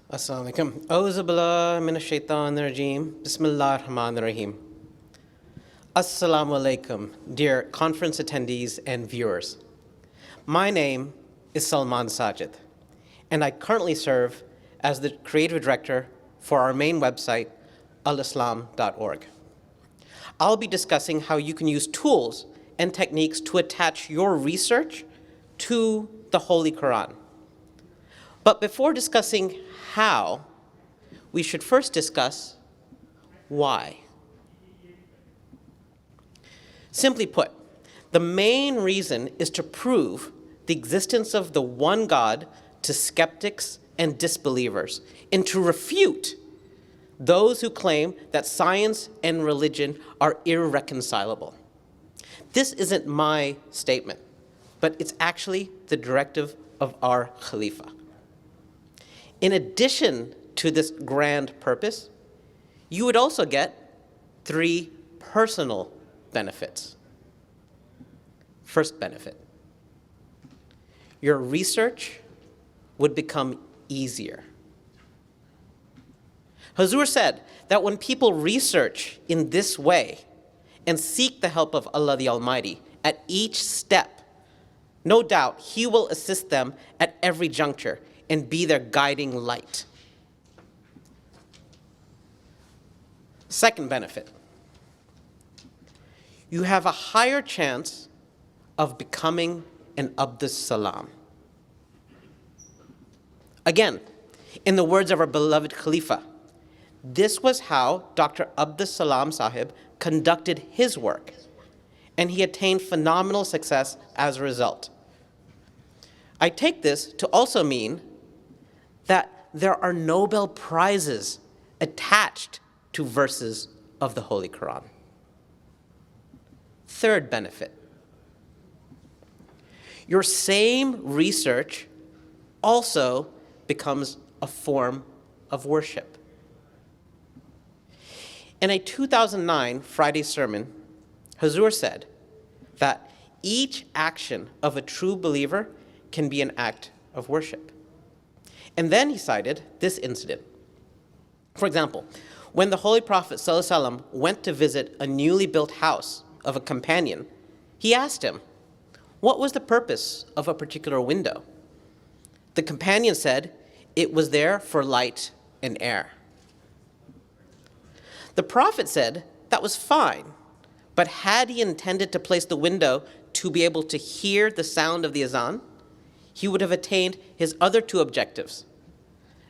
Assalamu alaikum. Auzu billahi minash shaitanir rajeem. Bismillahir rahmanir rahim. Assalamu alaikum, dear conference attendees and viewers. My name is Salman Sajid, and I currently serve as the creative director for our main website, alislam.org. I'll be discussing how you can use tools and techniques to attach your research to the Holy Quran. But before discussing how, we should first discuss why. Simply put, the main reason is to prove the existence of the one God to skeptics and disbelievers, and to refute those who claim that science and religion are irreconcilable. This isn't my statement, but it's actually the directive of our Khalifa. In addition to this grand purpose, you would also get 3 personal benefits. First benefit, your research would become easier. Hazur said that when people research in this way and seek the help of Allah the Almighty at each step, no doubt He will assist them at every juncture and be their guiding light. Second benefit, you have a higher chance of becoming an Abdus Salam. Again, in the words of our beloved Khalifa, this was how Dr. Abdus Salam Sahib conducted his work, and he attained phenomenal success as a result. I take this to also mean that there are Nobel Prizes attached to verses of the Holy Quran. Third benefit, your same research also becomes a form of worship. In a 2009 Friday sermon, Hazur said that each action of a true believer can be an act of worship. And then he cited this incident. For example, when the Holy Prophet ﷺ went to visit a newly built house of a companion, he asked him, what was the purpose of a particular window? The companion said, it was there for light and air. The Prophet said that was fine, but had he intended to place the window to be able to hear the sound of the azan, he would have attained his other 2 objectives,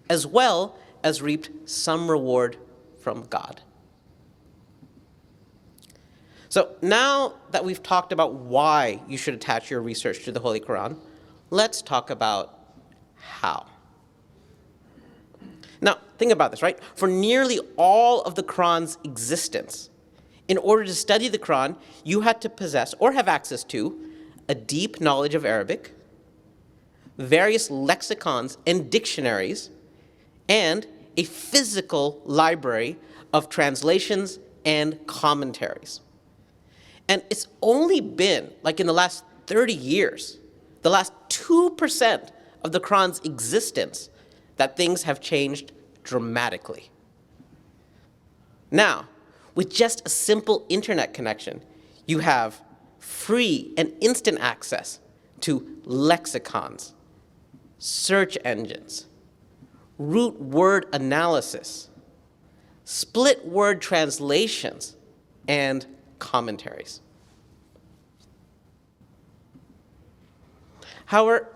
as well as reaped some reward from God. So now that we've talked about why you should attach your research to the Holy Quran, let's talk about how. Now, think about this, right? For nearly all of the Quran's existence, in order to study the Quran, you had to possess or have access to a deep knowledge of Arabic, various lexicons and dictionaries, and a physical library of translations and commentaries. And it's only been, like in the last 30 years, the last 2% of the Quran's existence, that things have changed dramatically. Now, with just a simple internet connection, you have free and instant access to lexicons, search engines, root word analysis, split word translations, and commentaries. However,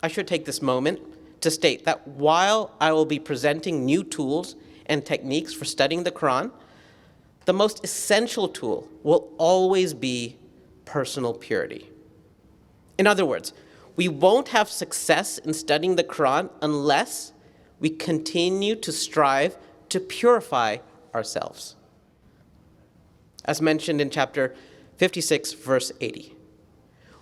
I should take this moment to state that while I will be presenting new tools and techniques for studying the Quran, the most essential tool will always be personal purity. In other words, we won't have success in studying the Quran unless we continue to strive to purify ourselves. As mentioned in chapter 56, verse 80,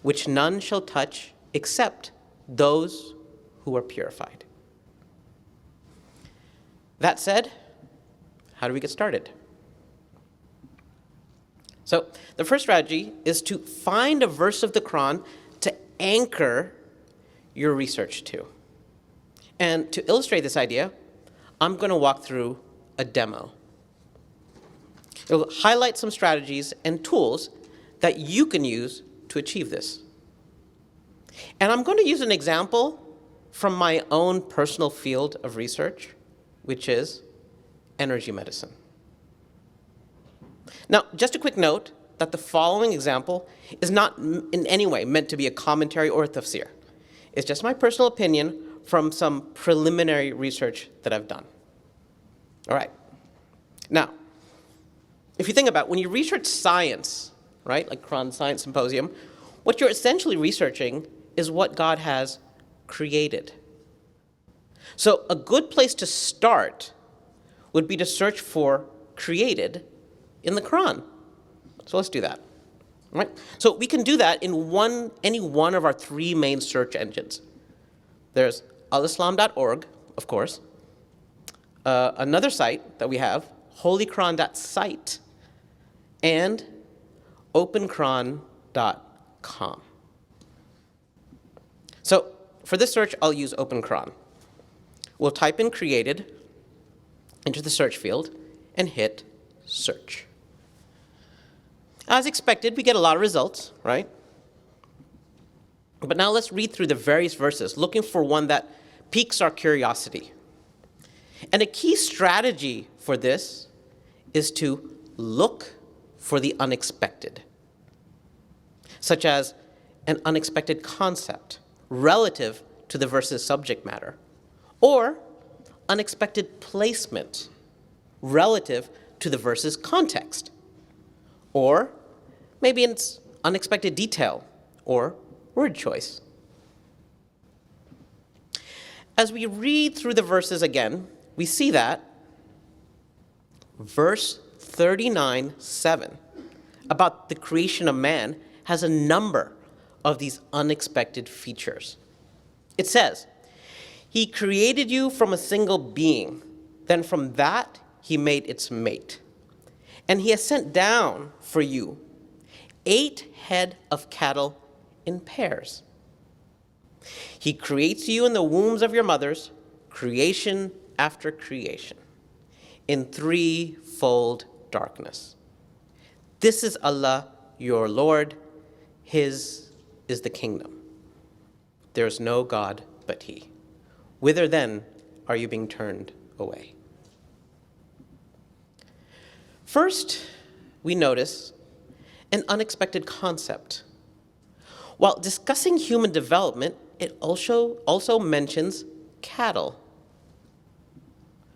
which none shall touch except those who are purified. That said, how do we get started? So the first strategy is to find a verse of the Quran to anchor your research to. And to illustrate this idea, I'm going to walk through a demo. It'll highlight some strategies and tools that you can use to achieve this. And I'm going to use an example from my own personal field of research, which is energy medicine. Now, just a quick note that the following example is not in any way meant to be a commentary or a tafsir. It's just my personal opinion from some preliminary research that I've done. All right. Now, if you think about when you research science, right, like Quran Science Symposium, what you're essentially researching is what God has created. So a good place to start would be to search for created in the Quran. So let's do that. All right? So we can do that in any one of our three main search engines. There's alislam.org, of course. Another site that we have, holyquran.site, and openquran.com. So for this search, I'll use OpenQuran. We'll type in created into the search field and hit search. As expected, we get a lot of results, right? But now let's read through the various verses, looking for one that piques our curiosity. And a key strategy for this is to look for the unexpected, such as an unexpected concept relative to the verse's subject matter, or unexpected placement relative to the verse's context, or maybe it's unexpected detail or word choice. As we read through the verses again, we see that verse 39:7 about the creation of man has a number of these unexpected features. It says, "He created you from a single being, then from that he made its mate. And he has sent down for you 8 head of cattle in pairs. He creates you in the wombs of your mothers, creation after creation, in threefold darkness. This is Allah, your Lord. His is the kingdom. There is no God but He. Whither then are you being turned away?" First, we notice an unexpected concept. While discussing human development, it also mentions cattle.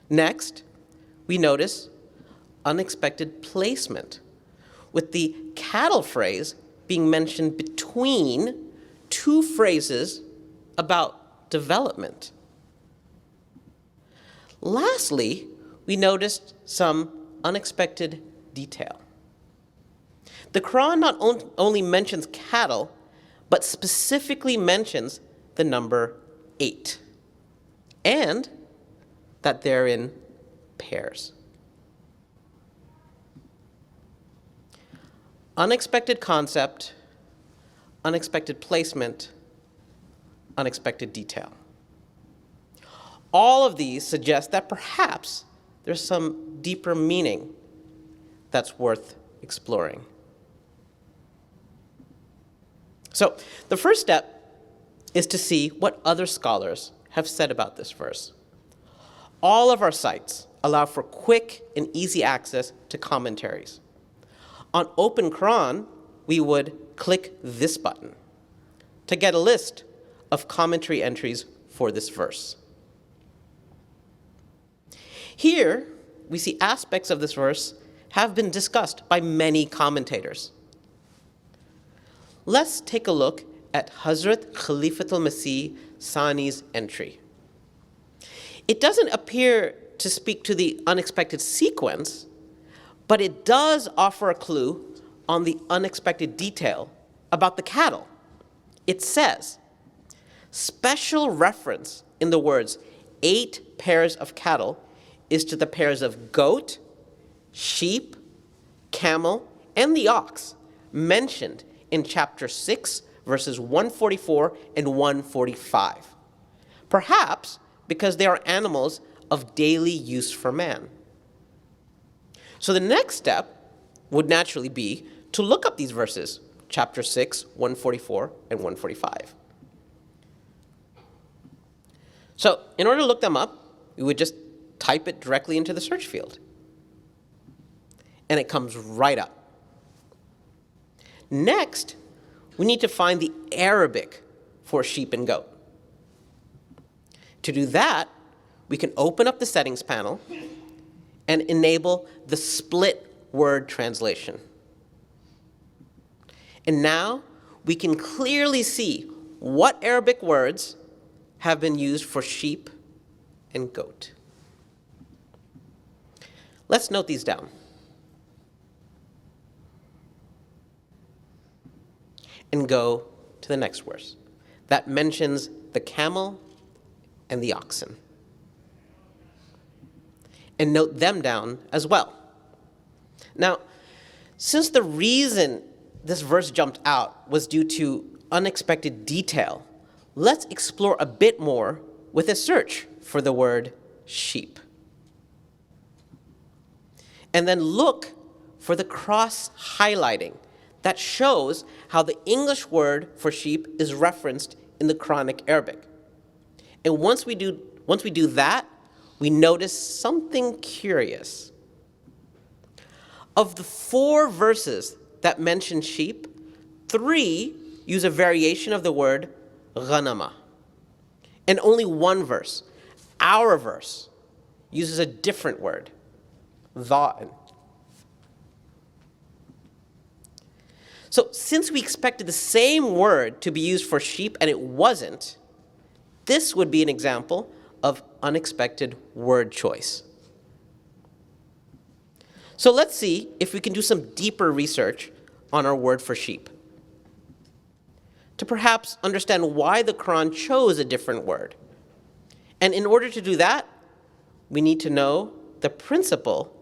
Next, we notice unexpected placement, with the cattle phrase being mentioned between two phrases about development. Lastly, we noticed some unexpected detail. The Quran not only mentions cattle, but specifically mentions the number 8, and that they're in pairs. Unexpected concept, unexpected placement, unexpected detail. All of these suggest that perhaps there's some deeper meaning that's worth exploring. So the first step is to see what other scholars have said about this verse. All of our sites allow for quick and easy access to commentaries. On Open Quran, we would click this button to get a list of commentary entries for this verse. Here, we see aspects of this verse have been discussed by many commentators. Let's take a look at Hazrat Khalifatul Masih Sani's entry. It doesn't appear to speak to the unexpected sequence, but it does offer a clue on the unexpected detail about the cattle. It says, special reference in the words 8 pairs of cattle is to the pairs of goat, sheep, camel, and the ox mentioned in chapter 6, verses 144 and 145. Perhaps because they are animals of daily use for man. So the next step would naturally be to look up these verses, chapter 6, 144 and 145. So in order to look them up, we would just type it directly into the search field. And it comes right up. Next, we need to find the Arabic for sheep and goat. To do that, we can open up the settings panel and enable the split word translation. And now we can clearly see what Arabic words have been used for sheep and goat. Let's note these down. And go to the next verse that mentions the camel and the oxen. And note them down as well. Now, since the reason this verse jumped out was due to unexpected detail, let's explore a bit more with a search for the word sheep. And then look for the cross highlighting that shows how the English word for sheep is referenced in the Quranic Arabic. And once we do that, we notice something curious. Of the 4 verses that mention sheep, 3 use a variation of the word ghanama. And only 1 verse, our verse, uses a different word, dha'an. So since we expected the same word to be used for sheep and it wasn't, this would be an example of unexpected word choice. So let's see if we can do some deeper research on our word for sheep, to perhaps understand why the Quran chose a different word. And in order to do that, we need to know the principle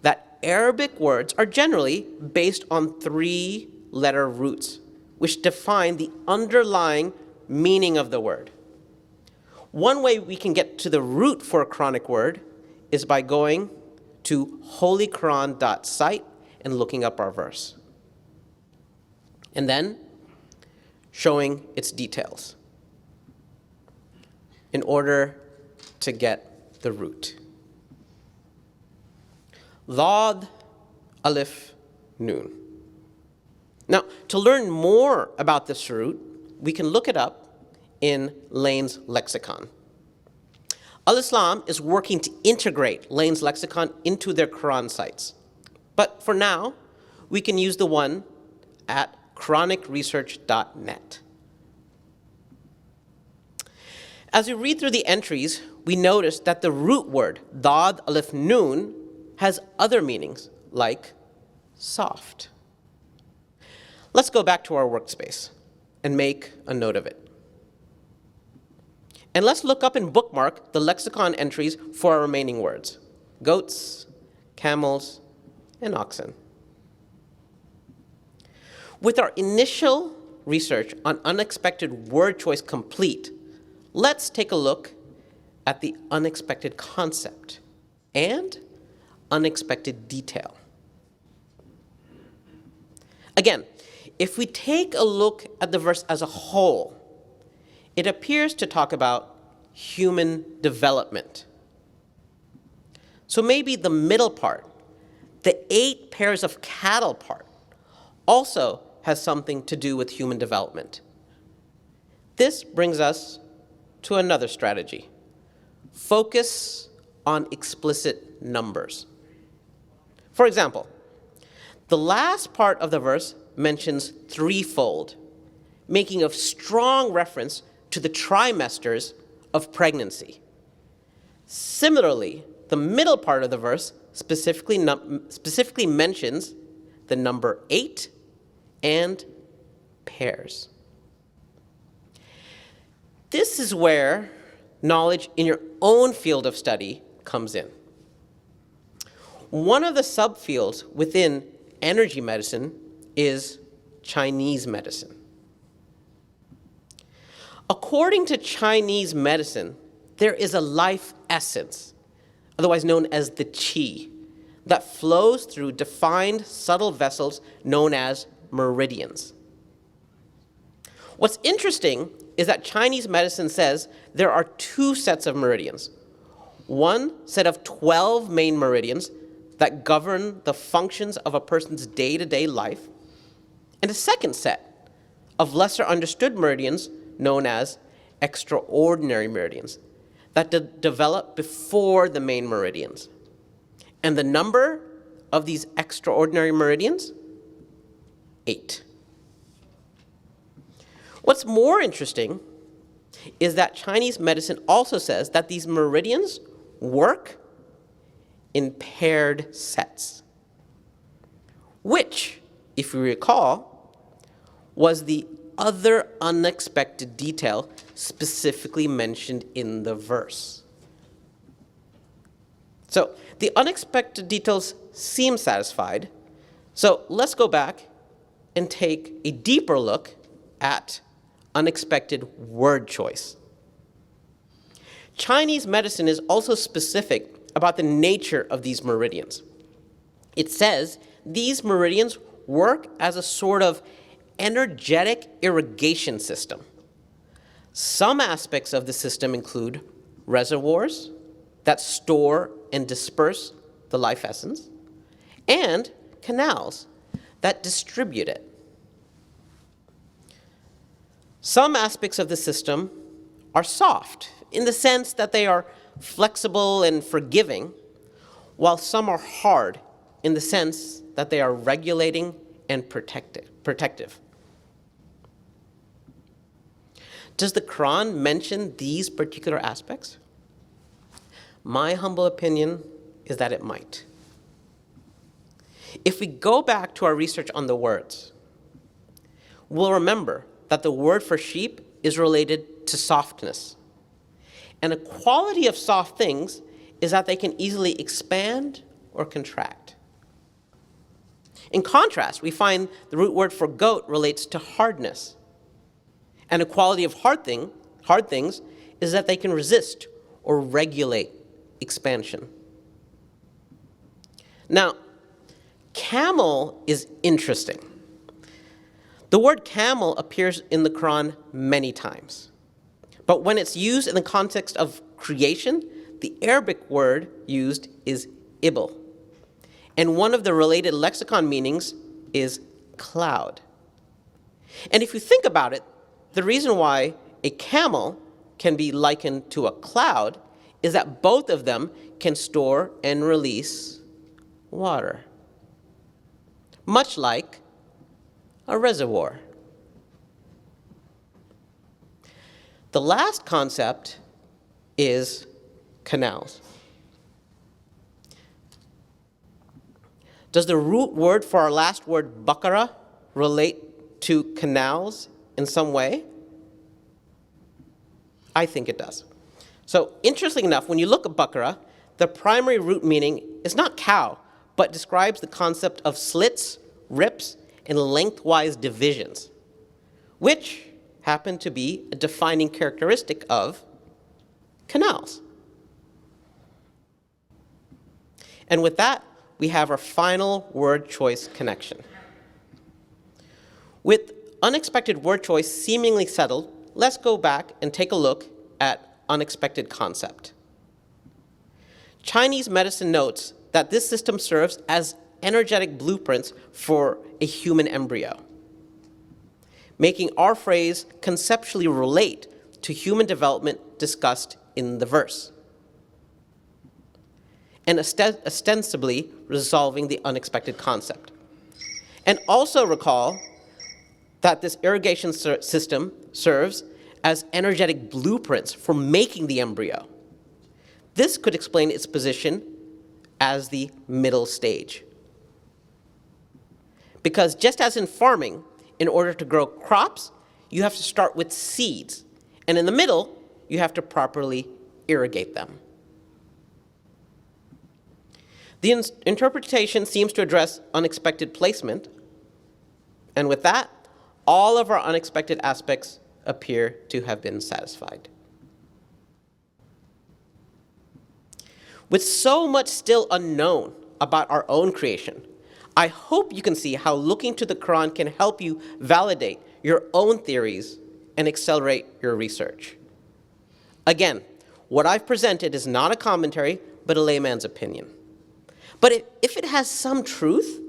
that Arabic words are generally based on 3-letter roots, which define the underlying meaning of the word. One way we can get to the root for a Quranic word is by going to holyquran.site and looking up our verse, and then showing its details in order to get the root. Dhad, Alif, Nun. Now, to learn more about this root, we can look it up in Lane's lexicon. Al-Islam is working to integrate Lane's lexicon into their Quran sites. But for now, we can use the one at quranicresearch.net. As we read through the entries, we notice that the root word, Dhad, Alif, Nun, has other meanings, like soft. Let's go back to our workspace and make a note of it. And let's look up and bookmark the lexicon entries for our remaining words: goats, camels, and oxen. With our initial research on unexpected word choice complete, let's take a look at the unexpected concept and unexpected detail. Again, if we take a look at the verse as a whole, it appears to talk about human development. So maybe the middle part, the 8 pairs of cattle part, also has something to do with human development. This brings us to another strategy: focus on explicit numbers. For example, the last part of the verse mentions threefold, making a strong reference to the trimesters of pregnancy. Similarly, the middle part of the verse specifically mentions the number 8 and pairs. This is where knowledge in your own field of study comes in. One of the subfields within energy medicine is Chinese medicine. According to Chinese medicine, there is a life essence otherwise known as the qi, that flows through defined subtle vessels known as meridians. What's interesting is that Chinese medicine says there are two sets of meridians. One set of 12 main meridians that govern the functions of a person's day-to-day life, and a second set of lesser understood meridians known as extraordinary meridians that develop before the main meridians. And the number of these extraordinary meridians? 8. What's more interesting is that Chinese medicine also says that these meridians work in paired sets, which, if you recall, was the other unexpected detail specifically mentioned in the verse. So the unexpected details seem satisfied. So let's go back and take a deeper look at unexpected word choice. Chinese medicine is also specific about the nature of these meridians. It says these meridians work as a sort of energetic irrigation system. Some aspects of the system include reservoirs that store and disperse the life essence, and canals that distribute it. Some aspects of the system are soft in the sense that they are flexible and forgiving, while some are hard in the sense that they are regulating and protective. Does the Quran mention these particular aspects? My humble opinion is that it might. If we go back to our research on the words, we'll remember that the word for sheep is related to softness. And a quality of soft things is that they can easily expand or contract. In contrast, we find the root word for goat relates to hardness. And a quality of hard things is that they can resist or regulate expansion. Now, camel is interesting. The word camel appears in the Quran many times. But when it's used in the context of creation, the Arabic word used is ibil. And one of the related lexicon meanings is cloud. And if you think about it, the reason why a camel can be likened to a cloud is that both of them can store and release water, much like a reservoir. The last concept is canals. Does the root word for our last word, bakara, relate to canals in some way? I think it does. So, interestingly enough, when you look at bakara, the primary root meaning is not cow, but describes the concept of slits, rips, and lengthwise divisions, which happen to be a defining characteristic of canals. And with that, we have our final word choice connection. With unexpected word choice seemingly settled, let's go back and take a look at unexpected concept. Chinese medicine notes that this system serves as energetic blueprints for a human embryo, making our phrase conceptually relate to human development discussed in the verse, and ostensibly resolving the unexpected concept. And also recall that this irrigation system serves as energetic blueprints for making the embryo. This could explain its position as the middle stage. Because just as in farming, in order to grow crops, you have to start with seeds. And in the middle, you have to properly irrigate them. The interpretation seems to address unexpected placement. And with that, all of our unexpected aspects appear to have been satisfied. With so much still unknown about our own creation, I hope you can see how looking to the Quran can help you validate your own theories and accelerate your research. Again, what I've presented is not a commentary, but a layman's opinion. But if it has some truth,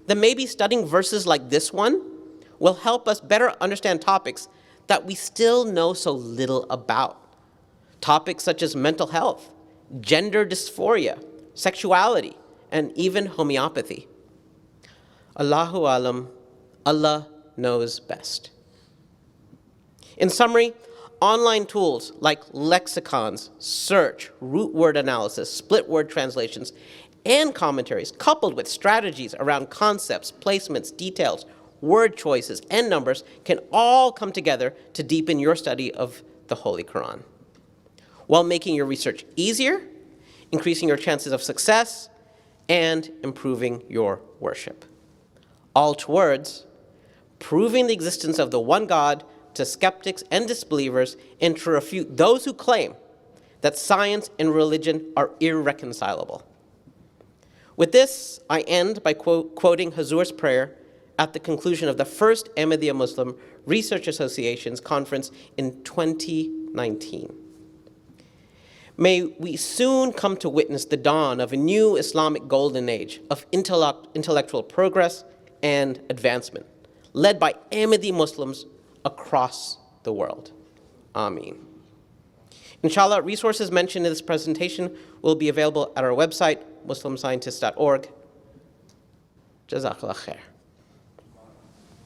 then maybe studying verses like this one will help us better understand topics that we still know so little about. Topics such as mental health, gender dysphoria, sexuality, and even homeopathy. Allahu alam, Allah knows best. In summary, online tools like lexicons, search, root word analysis, split word translations, and commentaries, coupled with strategies around concepts, placements, details, word choices, and numbers, can all come together to deepen your study of the Holy Quran, while making your research easier, increasing your chances of success, and improving your worship. All towards proving the existence of the one God to skeptics and disbelievers, and to refute those who claim that science and religion are irreconcilable. With this, I end by quoting Hazur's prayer at the conclusion of the first Ahmadiyya Muslim Research Association's conference in 2019. May we soon come to witness the dawn of a new Islamic golden age of intellectual progress and advancement, led by Ahmadi Muslims across the world. Ameen. Inshallah, resources mentioned in this presentation will be available at our website, muslimscientist.org. Jazakallah khair.